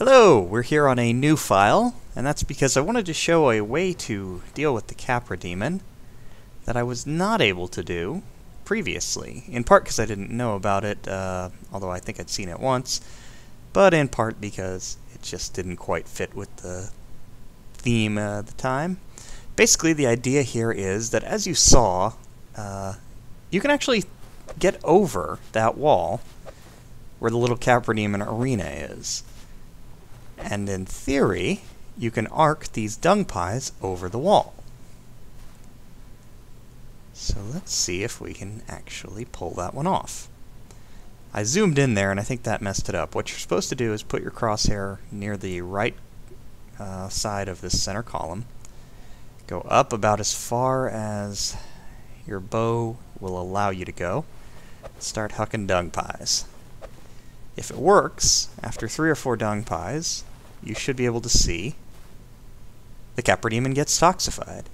Hello, we're here on a new file, and that's because I wanted to show a way to deal with the Capra Demon that I was not able to do previously, in part because I didn't know about it, although I think I'd seen it once, but in part because it just didn't quite fit with the theme at the time. Basically, the idea here is that, as you saw, you can actually get over that wall where the little Capra Demon arena is. And in theory, you can arc these dung pies over the wall. So let's see if we can actually pull that one off. I zoomed in there and I think that messed it up. What you're supposed to do is put your crosshair near the right side of this center column. Go up about as far as your bow will allow you to go. Start hucking dung pies. If it works, after 3 or 4 dung pies, you should be able to see the Capra Demon gets toxified.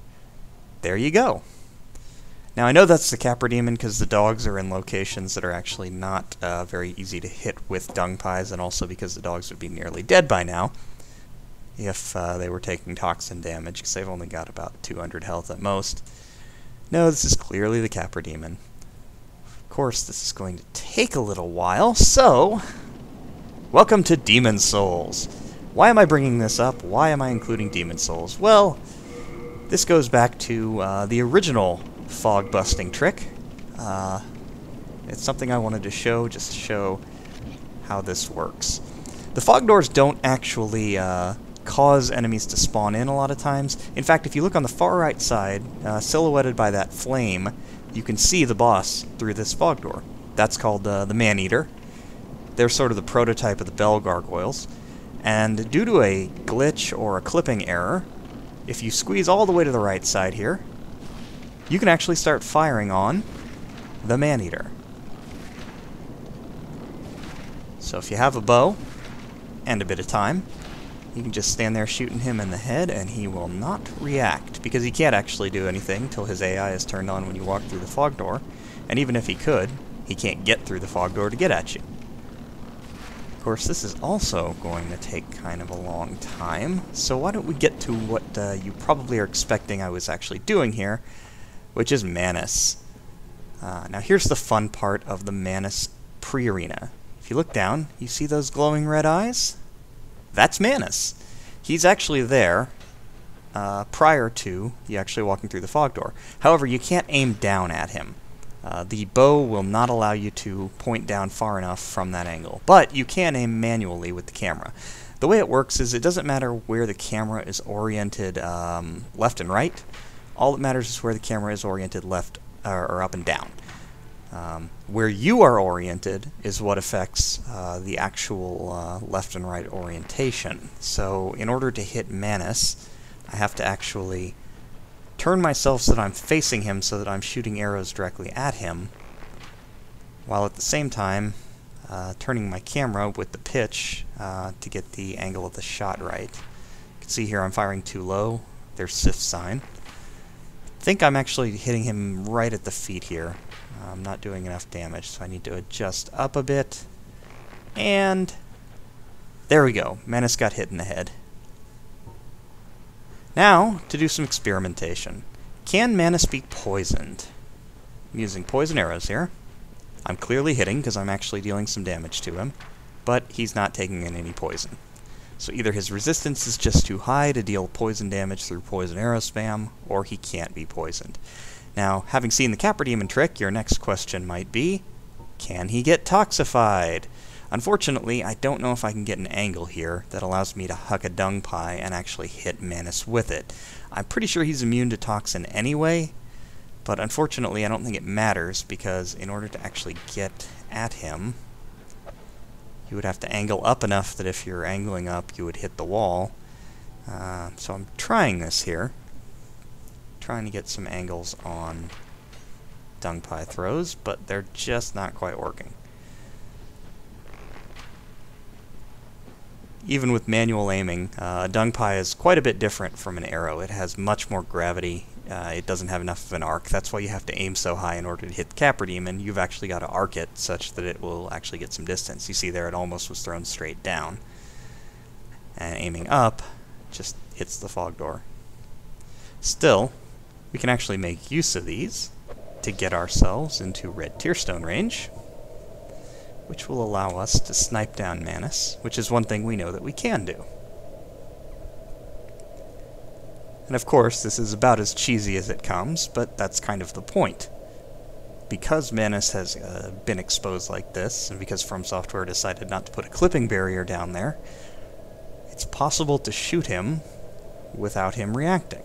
There you go. Now I know that's the Capra Demon because the dogs are in locations that are actually not very easy to hit with dung pies, and also because the dogs would be nearly dead by now if they were taking toxin damage, because they've only got about 200 health at most. No, this is clearly the Capra Demon. Of course, this is going to take a little while, so welcome to Demon Souls. Why am I bringing this up? Why am I including Demon Souls? Well, this goes back to the original fog busting trick. It's something I wanted to show, just to show how this works. The fog doors don't actually cause enemies to spawn in a lot of times. In fact, if you look on the far right side, silhouetted by that flame, you can see the boss through this fog door. That's called the Man-Eater. They're sort of the prototype of the Bell Gargoyles. And due to a glitch or a clipping error, if you squeeze all the way to the right side here, you can actually start firing on the Man-Eater. So if you have a bow and a bit of time, you can just stand there shooting him in the head and he will not react, because he can't actually do anything until his AI is turned on when you walk through the fog door, and even if he could, he can't get through the fog door to get at you. Of course, this is also going to take kind of a long time, so why don't we get to what you probably are expecting I was actually doing here, which is Manus. Now here's the fun part of the Manus pre-arena. If you look down, you see those glowing red eyes? That's Manus. He's actually there prior to you actually walking through the fog door. However, you can't aim down at him. The bow will not allow you to point down far enough from that angle, but you can aim manually with the camera. The way it works is it doesn't matter where the camera is oriented left and right. All that matters is where the camera is oriented left or up and down. Where you are oriented is what affects the actual left and right orientation. So in order to hit Manus, I have to actually turn myself so that I'm facing him, so that I'm shooting arrows directly at him, while at the same time turning my camera with the pitch to get the angle of the shot right. You can see here I'm firing too low. There's Sif's sign. I think I'm actually hitting him right at the feet here. I'm not doing enough damage, so I need to adjust up a bit. And there we go. Manus got hit in the head. Now, to do some experimentation. Can Manus be poisoned? I'm using poison arrows here. I'm clearly hitting because I'm actually dealing some damage to him, but he's not taking in any poison. So either his resistance is just too high to deal poison damage through poison arrow spam, or he can't be poisoned. Now, having seen the Capra Demon trick, your next question might be, can he get toxified? Unfortunately, I don't know if I can get an angle here that allows me to huck a dung pie and actually hit Manus with it. I'm pretty sure he's immune to toxin anyway, but unfortunately I don't think it matters, because in order to actually get at him, you would have to angle up enough that if you're angling up, you would hit the wall. So I'm trying this here. Trying to get some angles on dung pie throws, but they're just not quite working. Even with manual aiming, a dung pie is quite a bit different from an arrow. It has much more gravity. It doesn't have enough of an arc. That's why you have to aim so high in order to hit the Capra Demon. You've actually got to arc it such that it will actually get some distance. You see there it almost was thrown straight down. and aiming up just hits the fog door. Still, we can actually make use of these to get ourselves into red tearstone range, which will allow us to snipe down Manus, which is one thing we know that we can do. And of course, this is about as cheesy as it comes, but that's kind of the point. Because Manus has been exposed like this, and because From Software decided not to put a clipping barrier down there, it's possible to shoot him without him reacting.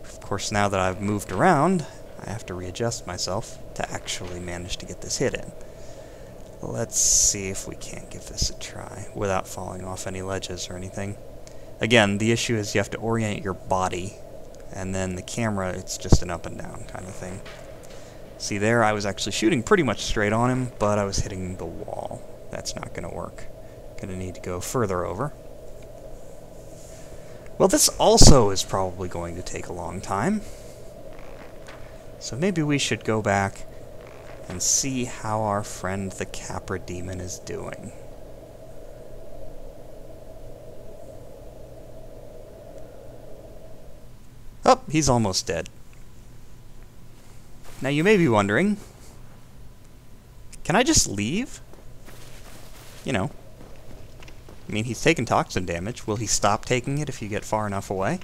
Of course, now that I've moved around, I have to readjust myself to actually manage to get this hit in. Let's see if we can't give this a try without falling off any ledges or anything. Again, the issue is you have to orient your body, and then the camera, it's just an up and down kind of thing. See there, I was actually shooting pretty much straight on him, but I was hitting the wall. That's not going to work. Going to need to go further over. Well, this also is probably going to take a long time. So maybe we should go back and see how our friend the Capra Demon is doing. Oh, he's almost dead. Now you may be wondering, can I just leave? You know, I mean, he's taken toxin damage. Will he stop taking it if you get far enough away?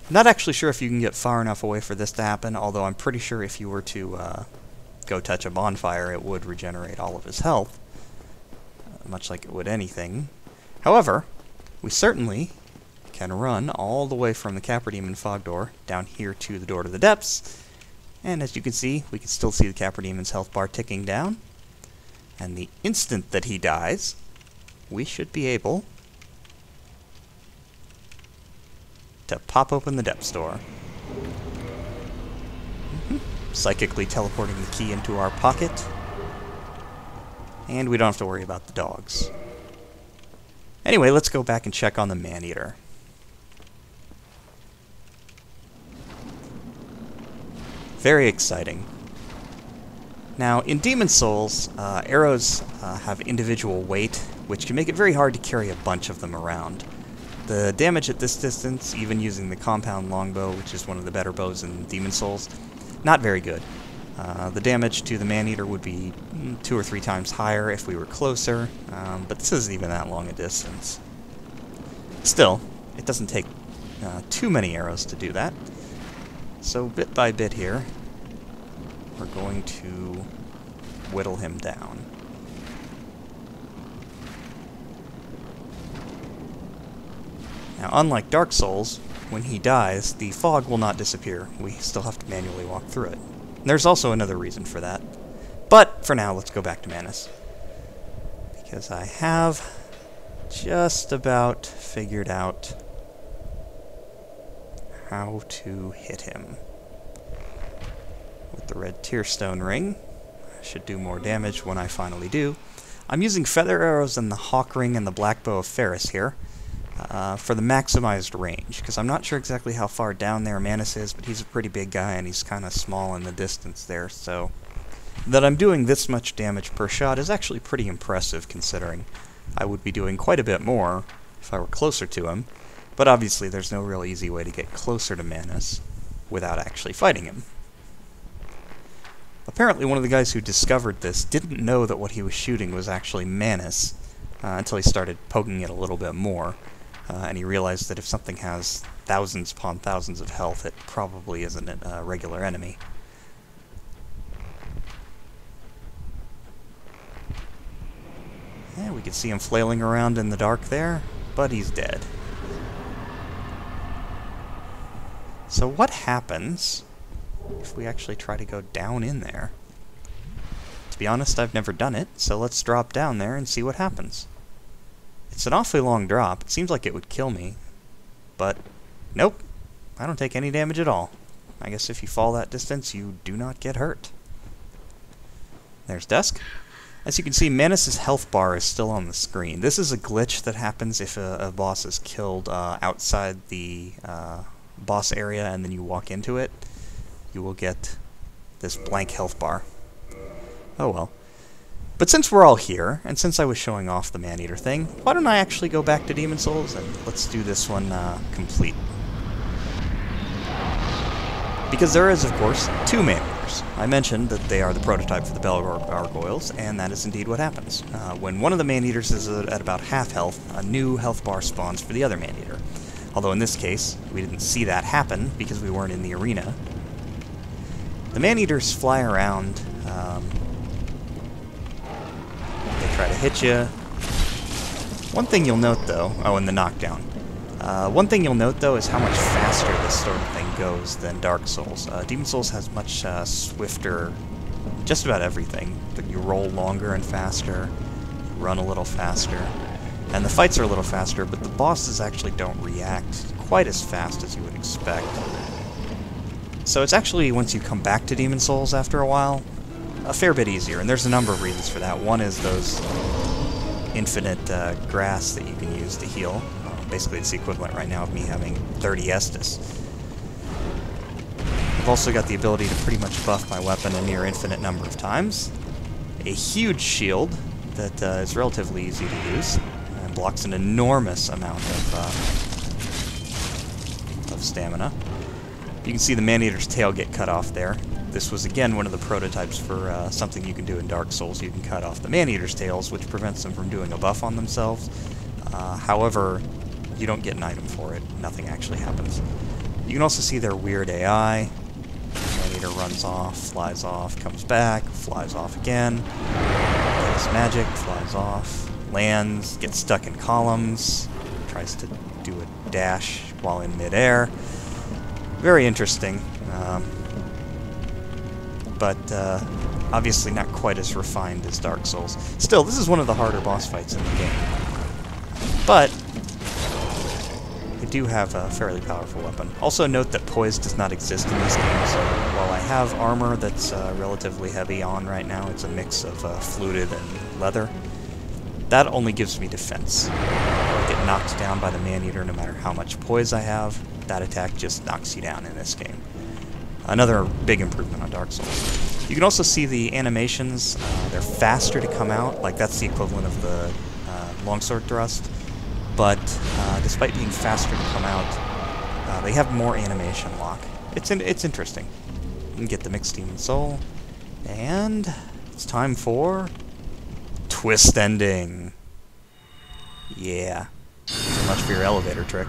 I'm not actually sure if you can get far enough away for this to happen, although I'm pretty sure if you were to go touch a bonfire, it would regenerate all of his health, much like it would anything. However, we certainly can run all the way from the Capra Demon fog door down here to the door to the depths, and as you can see, we can still see the Capra Demon's health bar ticking down, and the instant that he dies, we should be able to pop open the depths door. Psychically teleporting the key into our pocket, and we don't have to worry about the dogs. Anyway, let's go back and check on the Maneater. Very exciting. Now, in Demon Souls, arrows have individual weight, which can make it very hard to carry a bunch of them around. The damage at this distance, even using the compound longbow, which is one of the better bows in Demon Souls, not very good. The damage to the Maneater would be 2 or 3 times higher if we were closer, but this isn't even that long a distance. Still, it doesn't take too many arrows to do that. So bit by bit here, we're going to whittle him down. Now, unlike Dark Souls, when he dies, the fog will not disappear. We still have to manually walk through it. And there's also another reason for that. But for now, let's go back to Manus, because I have just about figured out how to hit him. With the red tearstone ring, I should do more damage when I finally do. I'm using feather arrows and the hawk ring and the black bow of Ferris here for the maximized range, because I'm not sure exactly how far down there Manus is, but he's a pretty big guy and he's kind of small in the distance there, so that I'm doing this much damage per shot is actually pretty impressive, considering I would be doing quite a bit more if I were closer to him. But obviously there's no real easy way to get closer to Manus without actually fighting him. Apparently one of the guys who discovered this didn't know that what he was shooting was actually Manus until he started poking it a little bit more, and he realized that if something has thousands upon thousands of health, it probably isn't a regular enemy. Yeah, we can see him flailing around in the dark there, but he's dead. So what happens if we actually try to go down in there? To be honest, I've never done it, so let's drop down there and see what happens. It's an awfully long drop. It seems like it would kill me, but nope, I don't take any damage at all. I guess if you fall that distance, you do not get hurt. There's Dusk. As you can see, Manus' health bar is still on the screen. This is a glitch that happens if a boss is killed outside the boss area and then you walk into it. You will get this blank health bar. Oh well. But since we're all here, and since I was showing off the Man-Eater thing, why don't I actually go back to Demon Souls, and let's do this one complete. Because there is, of course, two Man-Eaters. I mentioned that they are the prototype for the Belgor Gargoyles, and that is indeed what happens. When one of the Man-Eaters is at about half health, a new health bar spawns for the other Man-Eater. Although in this case, we didn't see that happen because we weren't in the arena. The Man-Eaters fly around. They try to hit you. One thing you'll note, though... Oh, and the knockdown. One thing you'll note, though, is how much faster this sort of thing goes than Dark Souls. Demon Souls has much swifter... just about everything. You roll longer and faster, run a little faster, and the fights are a little faster, but the bosses actually don't react quite as fast as you would expect. So it's actually, once you come back to Demon Souls after a while, a fair bit easier, and there's a number of reasons for that. One is those infinite grass that you can use to heal. Basically, it's the equivalent right now of me having 30 Estus. I've also got the ability to pretty much buff my weapon a near infinite number of times. A huge shield that is relatively easy to use and blocks an enormous amount of stamina. You can see the Man-Eater's tail get cut off there. This was, again, one of the prototypes for something you can do in Dark Souls. You can cut off the Man-Eater's tails, which prevents them from doing a buff on themselves. However, you don't get an item for it. Nothing actually happens. You can also see their weird AI. Man-Eater runs off, flies off, comes back, flies off again. Does magic, flies off, lands, gets stuck in columns, tries to do a dash while in midair. Very interesting. But obviously not quite as refined as Dark Souls. Still, this is one of the harder boss fights in the game. But they do have a fairly powerful weapon. Also note that poise does not exist in this game, so while I have armor that's relatively heavy on right now, it's a mix of fluted and leather, that only gives me defense. If I get knocked down by the Man-Eater no matter how much poise I have, that attack just knocks you down in this game. Another big improvement on Dark Souls. You can also see the animations. They're faster to come out, like that's the equivalent of the longsword thrust. But despite being faster to come out, they have more animation lock. It's interesting. You can get the mixed Demon Soul, and it's time for twist ending. Yeah, so much for your elevator trick.